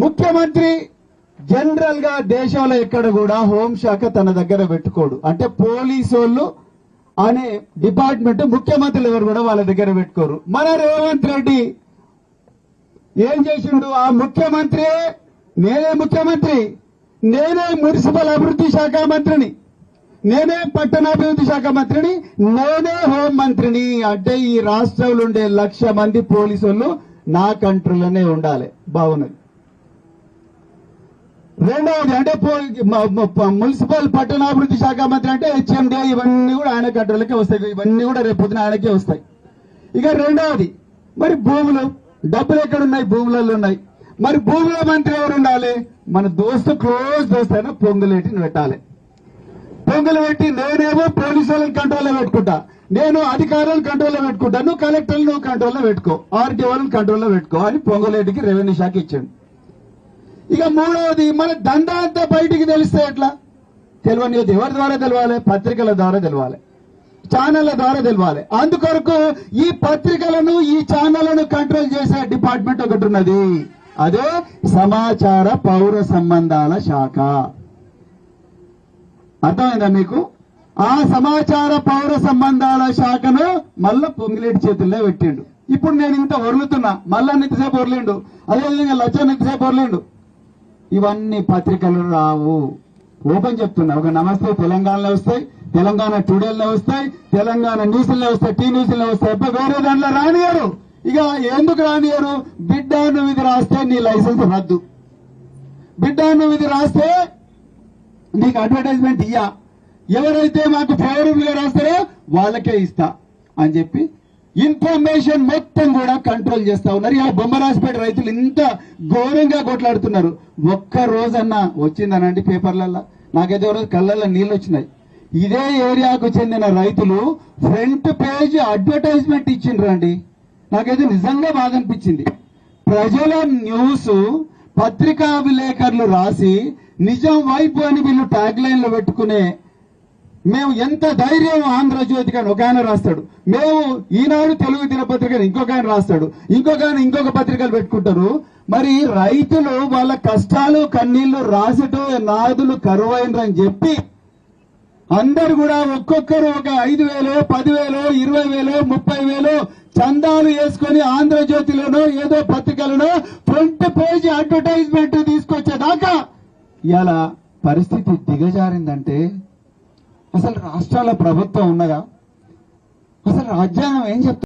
ముఖ్యమంత్రి జనరల్ గా దేశంలో ఎక్కడ కూడా హోంశాఖ తన దగ్గర పెట్టుకోడు. అంటే పోలీసు వాళ్ళు అనే డిపార్ట్మెంట్ ముఖ్యమంత్రులు ఎవరు కూడా వాళ్ళ దగ్గర పెట్టుకోరు. మన రేవంత్ రెడ్డి ఏం చేసిండు? ఆ ముఖ్యమంత్రి నేనే ముఖ్యమంత్రి, నేనే మున్సిపల్ అభివృద్ధి శాఖ మంత్రిని, నేనే పట్టణాభివృద్ధి శాఖ మంత్రిని, నేనే హోం మంత్రిని. అంటే ఈ రాష్ట్రంలో ఉండే 1,00,000 మంది పోలీసు వాళ్ళు నా కంట్రోల్లోనే ఉండాలి. బాగున్నది. రెండవది అంటే మున్సిపల్ పట్టణాభివృద్ధి శాఖ మంత్రి అంటే హెచ్ఎండి, ఇవన్నీ కూడా ఆయన కంట్రోల్కే వస్తాయి. ఇవన్నీ కూడా రేపు పొద్దున ఆయనకే వస్తాయి. ఇక రెండవది మరి భూములు, డబ్బులు ఎక్కడున్నాయి? భూములలో ఉన్నాయి. మరి భూముల మంత్రి ఎవరు ఉండాలి? మన క్లోజ్ దోస్త్ అయినా పొంగులేటిని పెట్టాలి. పొంగులు పెట్టి నేనేమో పోలీసు వాళ్ళని కంట్రోల్లో పెట్టుకుంటా, నేను అధికారులను కంట్రోల్లో పెట్టుకుంటా, నువ్వు కలెక్టర్లు నువ్వు కంట్రోల్లో పెట్టుకో, ఆర్టీ వాళ్ళని కంట్రోల్లో పెట్టుకో అని పొంగులేటికి రెవెన్యూ శాఖ ఇచ్చాడు. ఇక మూడవది మన దందా అంతా బయటికి తెలిస్తే ఎట్లా? తెలియని ఎవరి ద్వారా తెలవాలి? పత్రికల ద్వారా తెలవాలి, ఛానళ్ల ద్వారా తెలవాలి. అందుకొరకు ఈ పత్రికలను ఈ ఛానళ్లను కంట్రోల్ చేసే డిపార్ట్మెంట్ ఒకటి ఉన్నది. అదే సమాచార పౌర సంబంధాల శాఖ. అర్థమైందా మీకు? ఆ సమాచార పౌర సంబంధాల శాఖను మళ్ళా పొంగిలేటి చేతుల్లో పెట్టిండు. ఇప్పుడు నేను ఇంత వరులుతున్నా, మళ్ళా నింతసేపు వరలిండు, అదేవిధంగా లచ్చ నింతసేపు వరలిండు. ఇవన్నీ పత్రికలు రావు. ఓపెన్ చెప్తున్నా. ఒక నమస్తే తెలంగాణలో వస్తాయి, తెలంగాణ టుడేలో వస్తాయి, తెలంగాణ న్యూస్లో వస్తాయి, టీ న్యూస్లో వస్తాయి. వేరే దాంట్లో రానియరు. ఇక ఎందుకు రానియరు? బిడ్డ నువ్వు ఇది రాస్తే నీ లైసెన్స్ రద్దు, బిడ్డ నువ్వు ఇది రాస్తే నీకు అడ్వర్టైజ్మెంట్ ఇయ్యా, ఎవరైతే మాకు ఫేవరబుల్ గా రాస్తారో వాళ్ళకే ఇస్తా అని చెప్పి ఇన్ఫర్మేషన్ మొత్తం కూడా కంట్రోల్ చేస్తా ఉన్నారు. ఇలా బొమ్మరాజపేట రైతులు ఇంత ఘోరంగా కొట్లాడుతున్నారు. ఒక్క రోజన్నా వచ్చిందనండి పేపర్లలో? నాకైతే రోజు కళ్ళల్లో నీళ్ళు వచ్చినాయి. ఇదే ఏరియాకు చెందిన రైతులు ఫ్రంట్ పేజ్ అడ్వర్టైజ్మెంట్ ఇచ్చిండ్రండి. నాకైతే నిజంగా బాధ అనిపించింది. ప్రజల న్యూస్ పత్రికా విలేకరులు రాసి నిజం వైపు అని వీళ్ళు ట్యాగ్ లైన్లు పెట్టుకునే, మేము ఎంత ధైర్యం ఆంధ్రజ్యోతి కానీ ఒక ఆయన రాస్తాడు, మేము ఈనాడు తెలుగు దినపత్రిక ఇంకొక ఆయన రాస్తాడు, ఇంకొక ఆయన ఇంకొక పత్రికలు పెట్టుకుంటారు. మరి రైతులు వాళ్ళ కష్టాలు కన్నీళ్లు రాసటో నాదులు కరువైనరని చెప్పి అందరు కూడా ఒక్కొక్కరు ఒక 5,000, 10,000, 20,000, 30,000 చందాలు వేసుకొని ఆంధ్రజ్యోతిలోనో ఏదో పత్రికలను ఫ్రంట్ పేజ్ అడ్వర్టైజ్మెంట్ తీసుకొచ్చేదాకా ఇలా పరిస్థితి దిగజారిందంటే అసలు రాష్ట్రాల ప్రభుత్వం ఉన్నదా? అసలు రాజ్యాంగం ఏం చెప్తుంది?